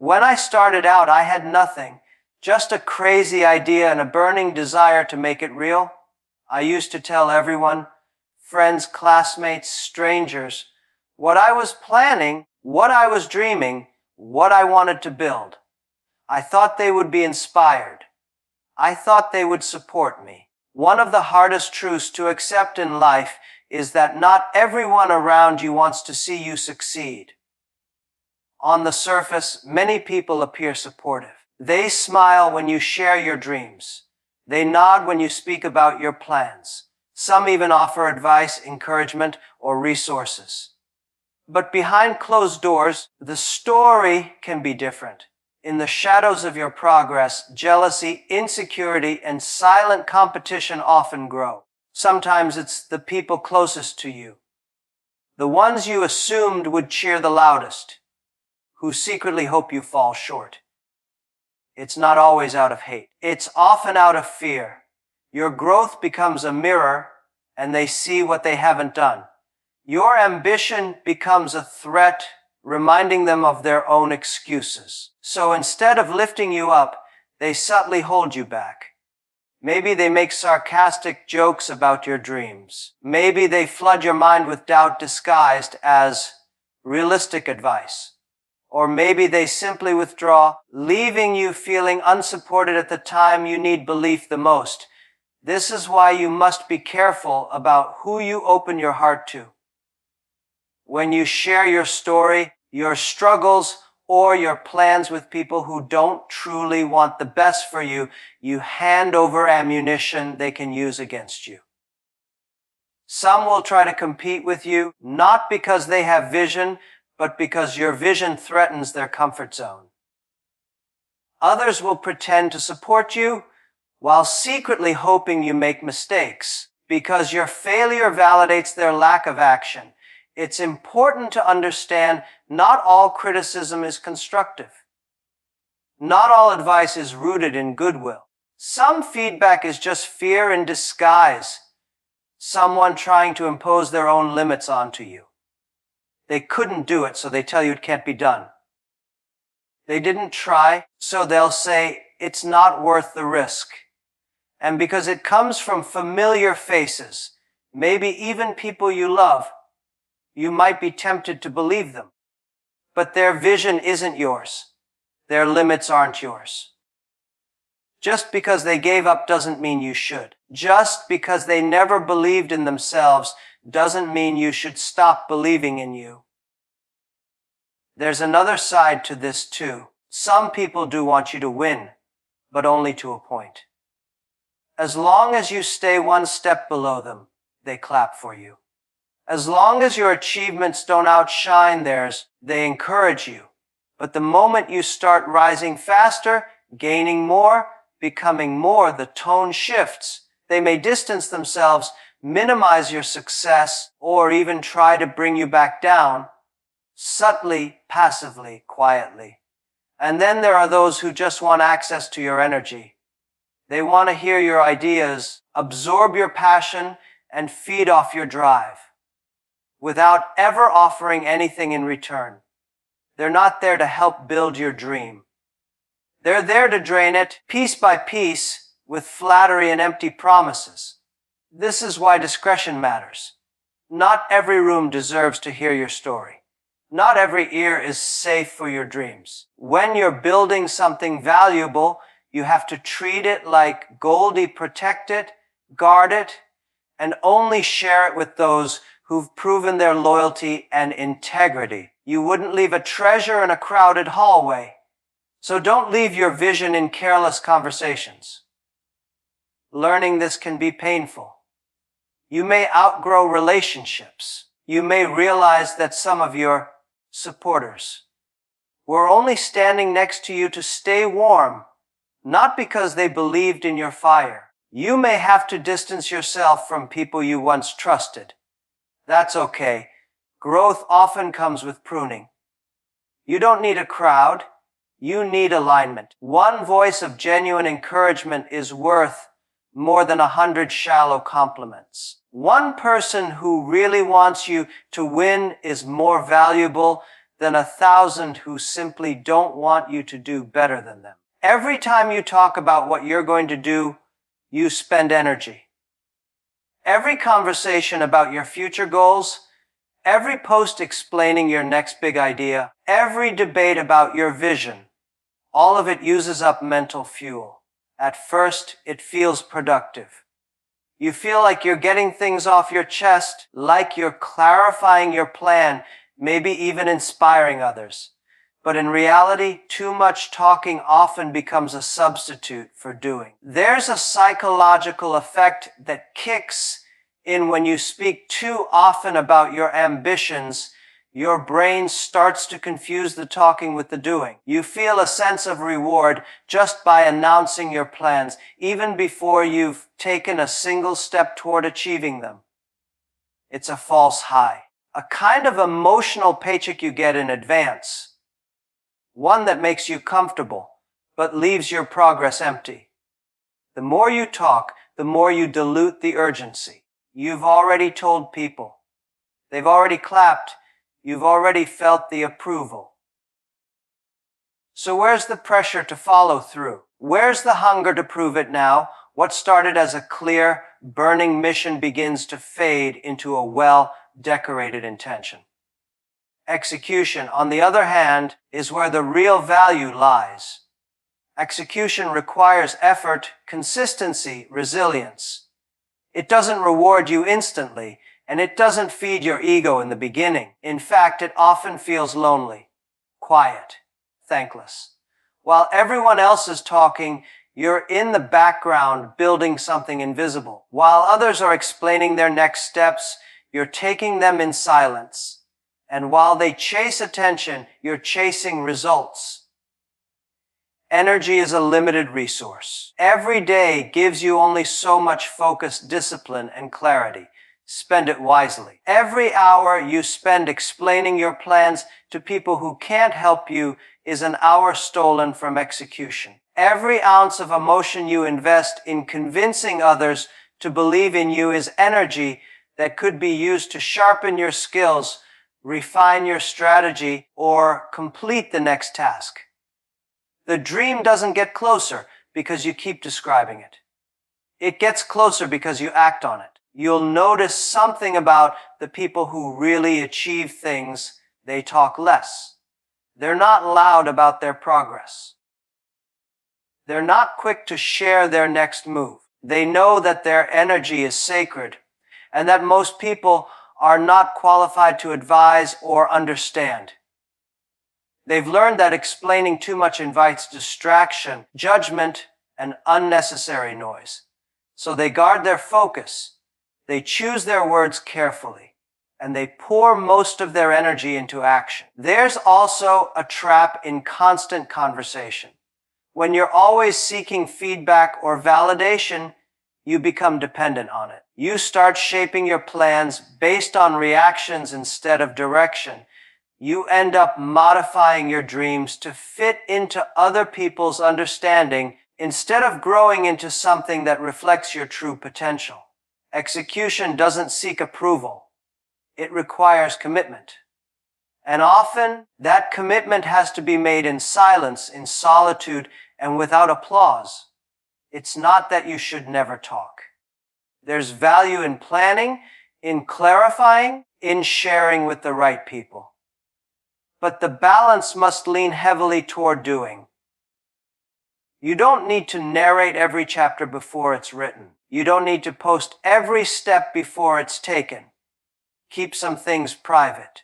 When I started out, I had nothing, just a crazy idea and a burning desire to make it real. I used to tell everyone, friends, classmates, strangers, what I was planning, what I was dreaming, what I wanted to build. I thought they would be inspired. I thought they would support me. One of the hardest truths to accept in life is that not everyone around you wants to see you succeed. On the surface, many people appear supportive. They smile when you share your dreams. They nod when you speak about your plans. Some even offer advice, encouragement, or resources. But behind closed doors, the story can be different. In the shadows of your progress, jealousy, insecurity, and silent competition often grow. Sometimes it's the people closest to you, the ones you assumed would cheer the loudest, who secretly hope you fall short. It's not always out of hate. It's often out of fear. Your growth becomes a mirror, and they see what they haven't done. Your ambition becomes a threat, reminding them of their own excuses. So instead of lifting you up, they subtly hold you back. Maybe they make sarcastic jokes about your dreams. Maybe they flood your mind with doubt disguised as realistic advice. Or maybe they simply withdraw, leaving you feeling unsupported at the time you need belief the most. This is why you must be careful about who you open your heart to. When you share your story, your struggles, or your plans with people who don't truly want the best for you, you hand over ammunition they can use against you. Some will try to compete with you, not because they have vision, but because your vision threatens their comfort zone. Others will pretend to support you while secretly hoping you make mistakes, because your failure validates their lack of action. It's important to understand not all criticism is constructive. Not all advice is rooted in goodwill. Some feedback is just fear in disguise, someone trying to impose their own limits onto you. They couldn't do it, so they tell you it can't be done. They didn't try, so they'll say it's not worth the risk. And because it comes from familiar faces, maybe even people you love, you might be tempted to believe them. But their vision isn't yours. Their limits aren't yours. Just because they gave up doesn't mean you should. Just because they never believed in themselves doesn't mean you should stop believing in you. There's another side to this too. Some people do want you to win, but only to a point. As long as you stay one step below them, they clap for you. As long as your achievements don't outshine theirs, they encourage you. But the moment you start rising faster, gaining more, becoming more, the tone shifts. They may distance themselves, minimize your success, or even try to bring you back down, subtly, passively, quietly. And then there are those who just want access to your energy. They want to hear your ideas, absorb your passion, and feed off your drive, without ever offering anything in return. They're not there to help build your dream. They're there to drain it, piece by piece, with flattery and empty promises. This is why discretion matters. Not every room deserves to hear your story. Not every ear is safe for your dreams. When you're building something valuable, you have to treat it like Goldie, protect it, guard it, and only share it with those who've proven their loyalty and integrity. You wouldn't leave a treasure in a crowded hallway. So don't leave your vision in careless conversations. Learning this can be painful. You may outgrow relationships. You may realize that some of your supporters were only standing next to you to stay warm, not because they believed in your fire. You may have to distance yourself from people you once trusted. That's okay. Growth often comes with pruning. You don't need a crowd. You need alignment. One voice of genuine encouragement is worth more than 100 shallow compliments. One person who really wants you to win is more valuable than 1,000 who simply don't want you to do better than them. Every time you talk about what you're going to do, you spend energy. Every conversation about your future goals, every post explaining your next big idea, every debate about your vision, all of it uses up mental fuel. At first, it feels productive. You feel like you're getting things off your chest, like you're clarifying your plan, maybe even inspiring others. But in reality, too much talking often becomes a substitute for doing. There's a psychological effect that kicks in when you speak too often about your ambitions. Your brain starts to confuse the talking with the doing. You feel a sense of reward just by announcing your plans, even before you've taken a single step toward achieving them. It's a false high, a kind of emotional paycheck you get in advance. One that makes you comfortable, but leaves your progress empty. The more you talk, the more you dilute the urgency. You've already told people. They've already clapped. You've already felt the approval. So where's the pressure to follow through? Where's the hunger to prove it now? What started as a clear, burning mission begins to fade into a well-decorated intention. Execution, on the other hand, is where the real value lies. Execution requires effort, consistency, resilience. It doesn't reward you instantly, and it doesn't feed your ego in the beginning. In fact, it often feels lonely, quiet, thankless. While everyone else is talking, you're in the background building something invisible. While others are explaining their next steps, you're taking them in silence. And while they chase attention, you're chasing results. Energy is a limited resource. Every day gives you only so much focus, discipline, and clarity. Spend it wisely. Every hour you spend explaining your plans to people who can't help you is an hour stolen from execution. Every ounce of emotion you invest in convincing others to believe in you is energy that could be used to sharpen your skills, refine your strategy, or complete the next task. The dream doesn't get closer because you keep describing it. It gets closer because you act on it. You'll notice something about the people who really achieve things. They talk less. They're not loud about their progress. They're not quick to share their next move. They know that their energy is sacred and that most people are not qualified to advise or understand. They've learned that explaining too much invites distraction, judgment, and unnecessary noise. So they guard their focus. They choose their words carefully, and they pour most of their energy into action. There's also a trap in constant conversation. When you're always seeking feedback or validation, you become dependent on it. You start shaping your plans based on reactions instead of direction. You end up modifying your dreams to fit into other people's understanding instead of growing into something that reflects your true potential. Execution doesn't seek approval. It requires commitment. And often, that commitment has to be made in silence, in solitude, and without applause. It's not that you should never talk. There's value in planning, in clarifying, in sharing with the right people. But the balance must lean heavily toward doing. You don't need to narrate every chapter before it's written. You don't need to post every step before it's taken. Keep some things private.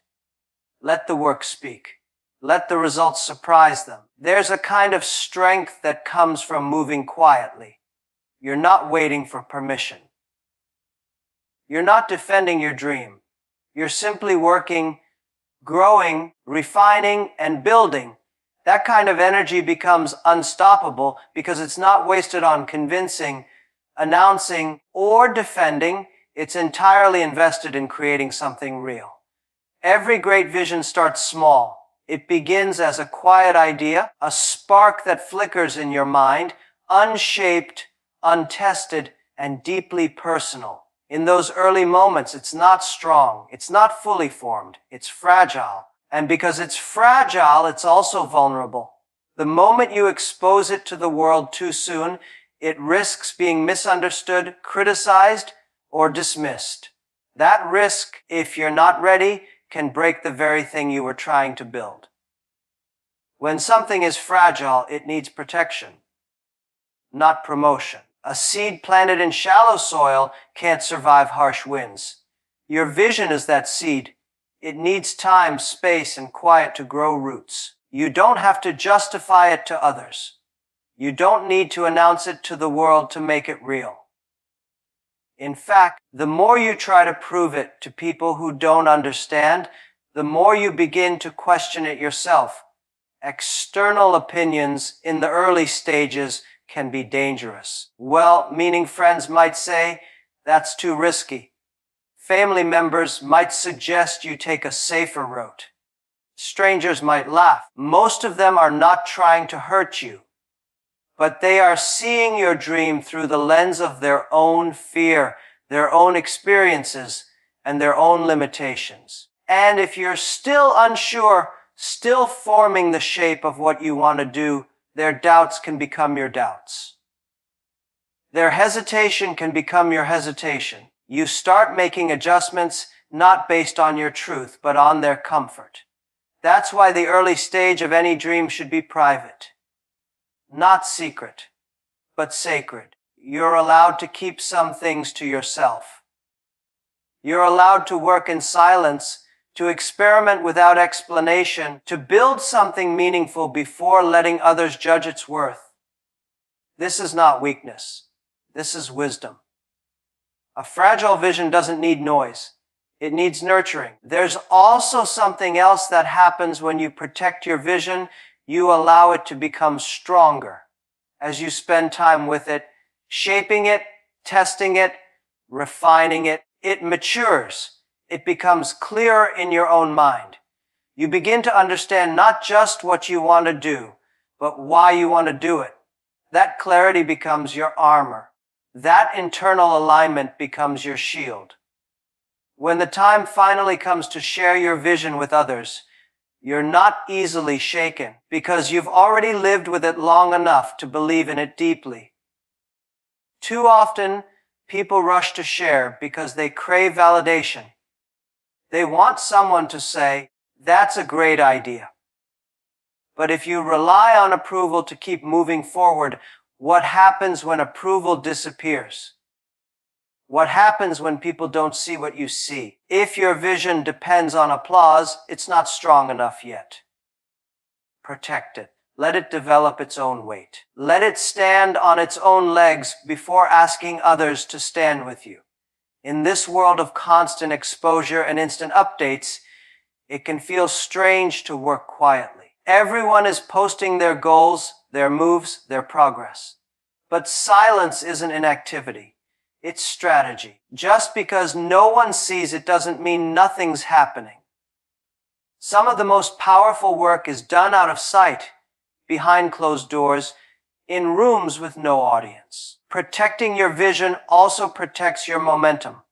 Let the work speak. Let the results surprise them. There's a kind of strength that comes from moving quietly. You're not waiting for permission. You're not defending your dream. You're simply working, growing, refining, and building. That kind of energy becomes unstoppable because it's not wasted on convincing, announcing, or defending. It's entirely invested in creating something real. Every great vision starts small. It begins as a quiet idea, a spark that flickers in your mind, unshaped, untested, and deeply personal. In those early moments, it's not strong, it's not fully formed, it's fragile. And because it's fragile, it's also vulnerable. The moment you expose it to the world too soon, it risks being misunderstood, criticized, or dismissed. That risk, if you're not ready, can break the very thing you were trying to build. When something is fragile, it needs protection, not promotion. A seed planted in shallow soil can't survive harsh winds. Your vision is that seed. It needs time, space, and quiet to grow roots. You don't have to justify it to others. You don't need to announce it to the world to make it real. In fact, the more you try to prove it to people who don't understand, the more you begin to question it yourself. External opinions in the early stages can be dangerous. Well-meaning friends might say, "That's too risky." Family members might suggest you take a safer route. Strangers might laugh. Most of them are not trying to hurt you, but they are seeing your dream through the lens of their own fear, their own experiences, and their own limitations. And if you're still unsure, still forming the shape of what you want to do, their doubts can become your doubts. Their hesitation can become your hesitation. You start making adjustments not based on your truth, but on their comfort. That's why the early stage of any dream should be private. Not secret, but sacred. You're allowed to keep some things to yourself. You're allowed to work in silence, to experiment without explanation, to build something meaningful before letting others judge its worth. This is not weakness. This is wisdom. A fragile vision doesn't need noise. It needs nurturing. There's also something else that happens when you protect your vision. You allow it to become stronger. As you spend time with it, shaping it, testing it, refining it, it matures. It becomes clearer in your own mind. You begin to understand not just what you want to do, but why you want to do it. That clarity becomes your armor. That internal alignment becomes your shield. When the time finally comes to share your vision with others, you're not easily shaken because you've already lived with it long enough to believe in it deeply. Too often, people rush to share because they crave validation. They want someone to say, "That's a great idea." But if you rely on approval to keep moving forward, what happens when approval disappears? What happens when people don't see what you see? If your vision depends on applause, it's not strong enough yet. Protect it. Let it develop its own weight. Let it stand on its own legs before asking others to stand with you. In this world of constant exposure and instant updates, it can feel strange to work quietly. Everyone is posting their goals, their moves, their progress. But silence isn't inactivity. It's strategy. Just because no one sees it doesn't mean nothing's happening. Some of the most powerful work is done out of sight, behind closed doors, in rooms with no audience. Protecting your vision also protects your momentum.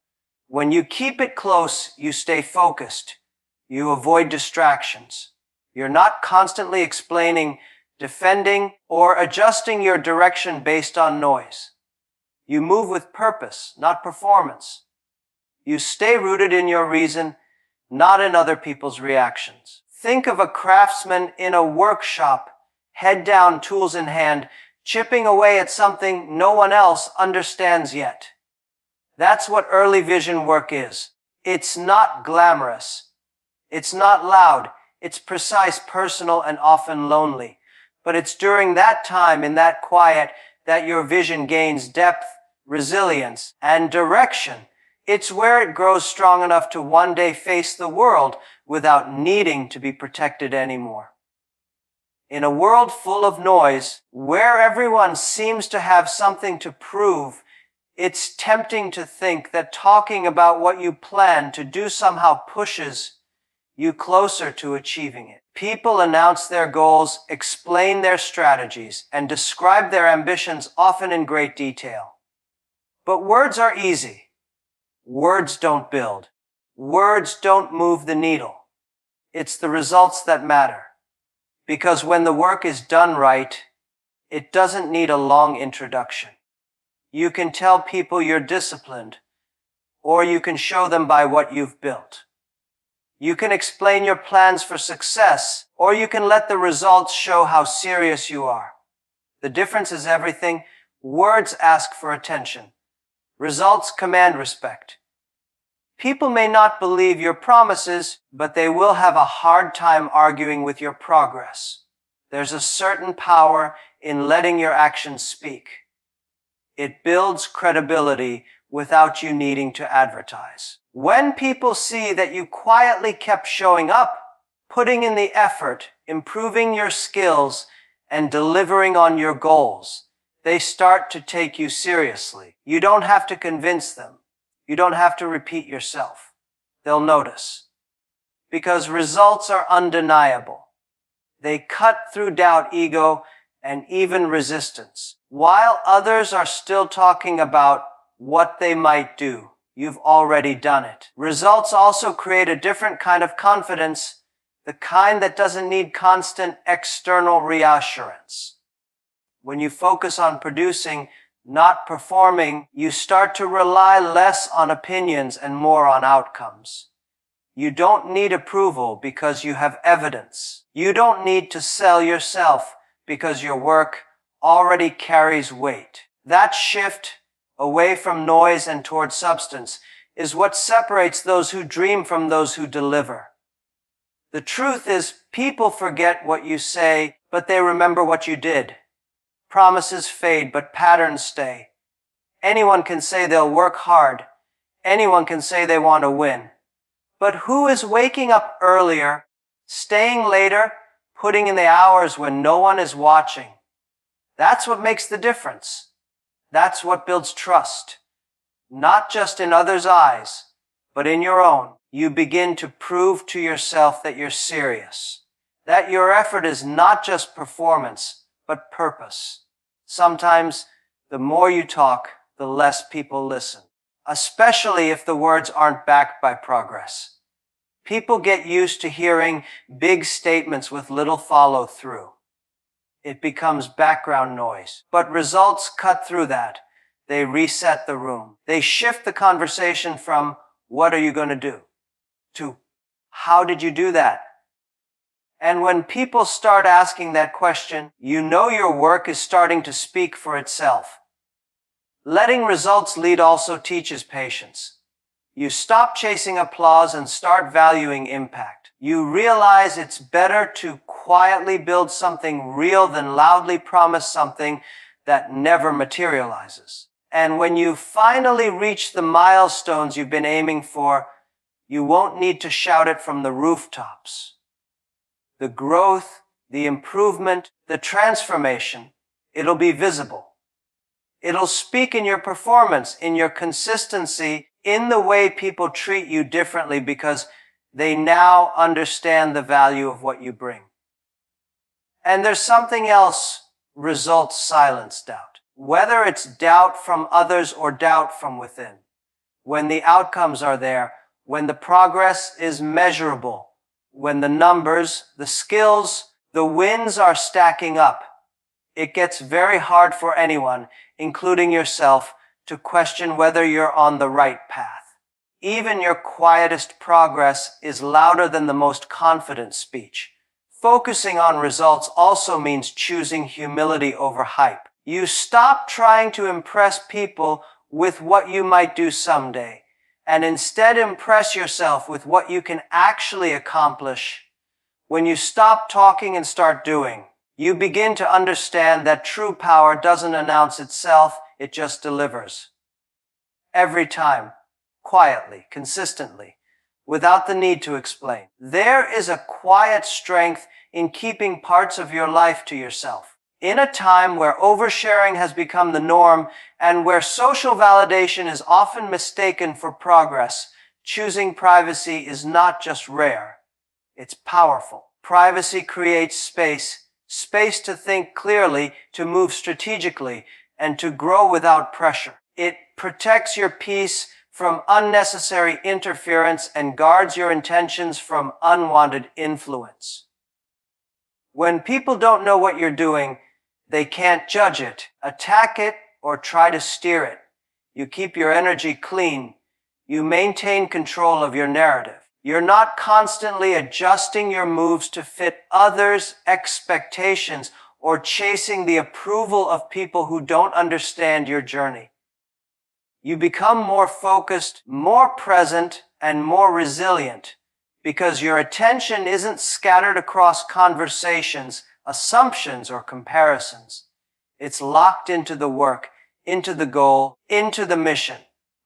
When you keep it close, you stay focused. You avoid distractions. You're not constantly explaining, defending, or adjusting your direction based on noise. You move with purpose, not performance. You stay rooted in your reason, not in other people's reactions. Think of a craftsman in a workshop, head down, tools in hand, chipping away at something no one else understands yet. That's what early vision work is. It's not glamorous. It's not loud. It's precise, personal, and often lonely. But it's during that time, in that quiet, that your vision gains depth, resilience, and direction. It's where it grows strong enough to one day face the world without needing to be protected anymore. In a world full of noise, where everyone seems to have something to prove, it's tempting to think that talking about what you plan to do somehow pushes you closer to achieving it. People announce their goals, explain their strategies, and describe their ambitions, often in great detail. But words are easy. Words don't build. Words don't move the needle. It's the results that matter. Because when the work is done right, it doesn't need a long introduction. You can tell people you're disciplined, or you can show them by what you've built. You can explain your plans for success, or you can let the results show how serious you are. The difference is everything. Words ask for attention. Results command respect. People may not believe your promises, but they will have a hard time arguing with your progress. There's a certain power in letting your actions speak. It builds credibility without you needing to advertise. When people see that you quietly kept showing up, putting in the effort, improving your skills, and delivering on your goals, they start to take you seriously. You don't have to convince them. You don't have to repeat yourself. They'll notice. Because results are undeniable. They cut through doubt, ego, and even resistance. While others are still talking about what they might do, you've already done it. Results also create a different kind of confidence, the kind that doesn't need constant external reassurance. When you focus on producing, not performing, you start to rely less on opinions and more on outcomes. You don't need approval because you have evidence. You don't need to sell yourself because your work already carries weight. That shift away from noise and toward substance is what separates those who dream from those who deliver. The truth is, people forget what you say, but they remember what you did. Promises fade, but patterns stay. Anyone can say they'll work hard. Anyone can say they want to win. But who is waking up earlier, staying later, putting in the hours when no one is watching? That's what makes the difference. That's what builds trust. Not just in others' eyes, but in your own. You begin to prove to yourself that you're serious, that your effort is not just performance, but purpose. Sometimes, the more you talk, the less people listen, especially if the words aren't backed by progress. People get used to hearing big statements with little follow-through. It becomes background noise. But results cut through that. They reset the room. They shift the conversation from, "What are you going to do?" to, "How did you do that?" And when people start asking that question, you know your work is starting to speak for itself. Letting results lead also teaches patience. You stop chasing applause and start valuing impact. You realize it's better to quietly build something real than loudly promise something that never materializes. And when you finally reach the milestones you've been aiming for, you won't need to shout it from the rooftops. The growth, the improvement, the transformation, it'll be visible. It'll speak in your performance, in your consistency, in the way people treat you differently because they now understand the value of what you bring. And there's something else results silence doubt. Whether it's doubt from others or doubt from within. When the outcomes are there, when the progress is measurable, when the numbers, the skills, the wins are stacking up, it gets very hard for anyone, including yourself, to question whether you're on the right path. Even your quietest progress is louder than the most confident speech. Focusing on results also means choosing humility over hype. You stop trying to impress people with what you might do someday, and instead impress yourself with what you can actually accomplish. When you stop talking and start doing, you begin to understand that true power doesn't announce itself, it just delivers. Every time, quietly, consistently, without the need to explain. There is a quiet strength in keeping parts of your life to yourself. In a time where oversharing has become the norm and where social validation is often mistaken for progress, choosing privacy is not just rare, it's powerful. Privacy creates space to think clearly, to move strategically, and to grow without pressure. It protects your peace from unnecessary interference and guards your intentions from unwanted influence. When people don't know what you're doing, they can't judge it, attack it, or try to steer it. You keep your energy clean. You maintain control of your narrative. You're not constantly adjusting your moves to fit others' expectations or chasing the approval of people who don't understand your journey. You become more focused, more present, and more resilient because your attention isn't scattered across conversations, assumptions, or comparisons. It's locked into the work, into the goal, into the mission.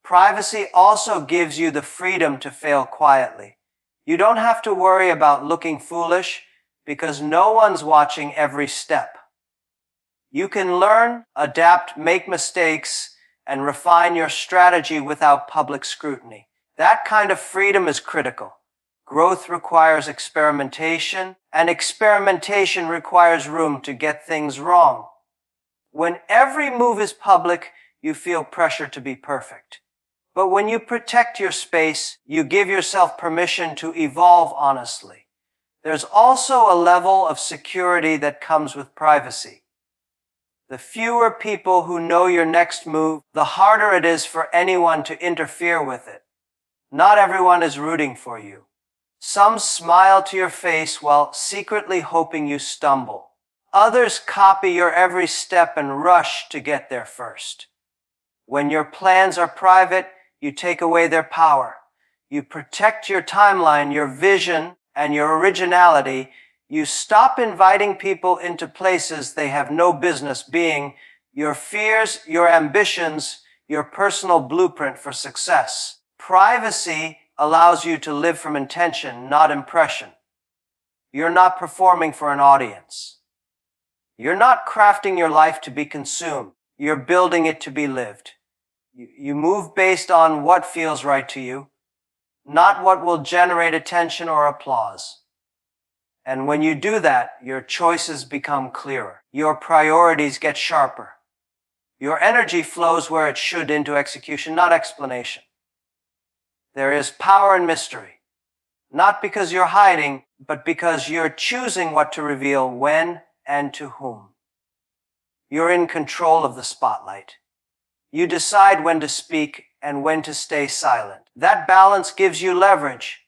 Privacy also gives you the freedom to fail quietly. You don't have to worry about looking foolish because no one's watching every step. You can learn, adapt, make mistakes, and refine your strategy without public scrutiny. That kind of freedom is critical. Growth requires experimentation, and experimentation requires room to get things wrong. When every move is public, you feel pressure to be perfect. But when you protect your space, you give yourself permission to evolve honestly. There's also a level of security that comes with privacy. The fewer people who know your next move, the harder it is for anyone to interfere with it. Not everyone is rooting for you. Some smile to your face while secretly hoping you stumble. Others copy your every step and rush to get there first. When your plans are private, you take away their power. You protect your timeline, your vision, and your originality. You stop inviting people into places they have no business being. Your fears, your ambitions, your personal blueprint for success. Privacy allows you to live from intention, not impression. You're not performing for an audience. You're not crafting your life to be consumed. You're building it to be lived. You move based on what feels right to you, not what will generate attention or applause. And when you do that, your choices become clearer. Your priorities get sharper. Your energy flows where it should into execution, not explanation. There is power in mystery, not because you're hiding, but because you're choosing what to reveal when and to whom. You're in control of the spotlight. You decide when to speak and when to stay silent. That balance gives you leverage.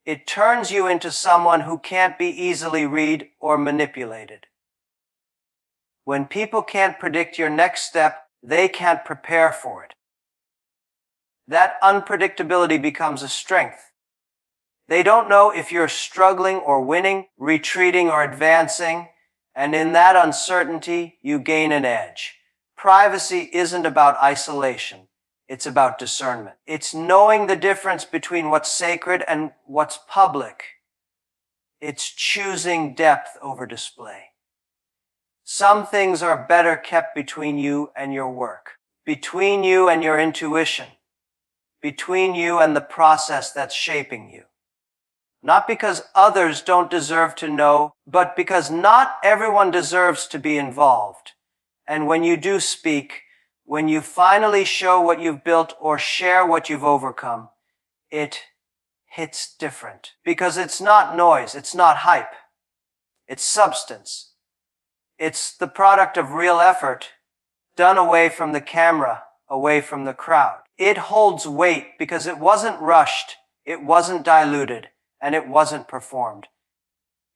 It turns you into someone who can't be easily read or manipulated. When people can't predict your next step, they can't prepare for it. That unpredictability becomes a strength. They don't know if you're struggling or winning, retreating or advancing, and in that uncertainty, you gain an edge. Privacy isn't about isolation. It's about discernment. It's knowing the difference between what's sacred and what's public. It's choosing depth over display. Some things are better kept between you and your work, between you and your intuition, between you and the process that's shaping you. Not because others don't deserve to know, but because not everyone deserves to be involved. And when you do speak, when you finally show what you've built or share what you've overcome, it hits different. Because it's not noise, it's not hype. It's substance. It's the product of real effort, done away from the camera, away from the crowd. It holds weight because it wasn't rushed, it wasn't diluted, and it wasn't performed.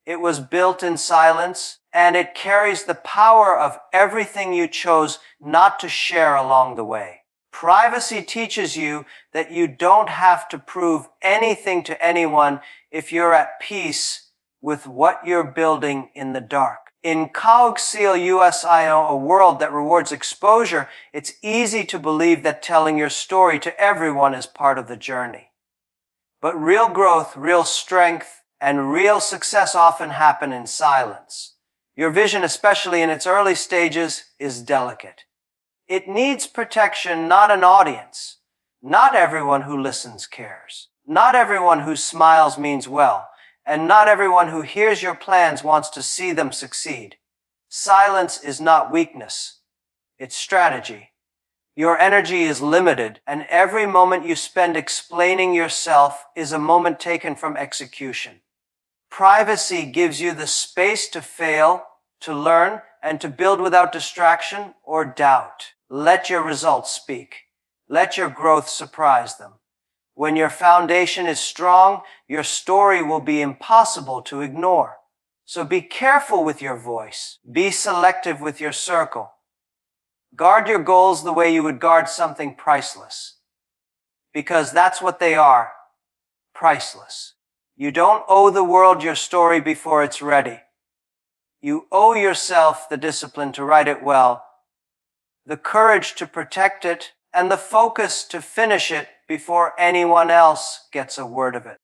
It was built in silence, and it carries the power of everything you chose not to share along the way. Privacy teaches you that you don't have to prove anything to anyone if you're at peace with what you're building in the dark. In Coaxial USIO, a world that rewards exposure, it's easy to believe that telling your story to everyone is part of the journey. But real growth, real strength, and real success often happen in silence. Your vision, especially in its early stages, is delicate. It needs protection, not an audience. Not everyone who listens cares. Not everyone who smiles means well. And not everyone who hears your plans wants to see them succeed. Silence is not weakness. It's strategy. Your energy is limited, and every moment you spend explaining yourself is a moment taken from execution. Privacy gives you the space to fail, to learn, and to build without distraction or doubt. Let your results speak. Let your growth surprise them. When your foundation is strong, your story will be impossible to ignore. So be careful with your voice. Be selective with your circle. Guard your goals the way you would guard something priceless. Because that's what they are, priceless. You don't owe the world your story before it's ready. You owe yourself the discipline to write it well, the courage to protect it, and the focus to finish it before anyone else gets a word of it.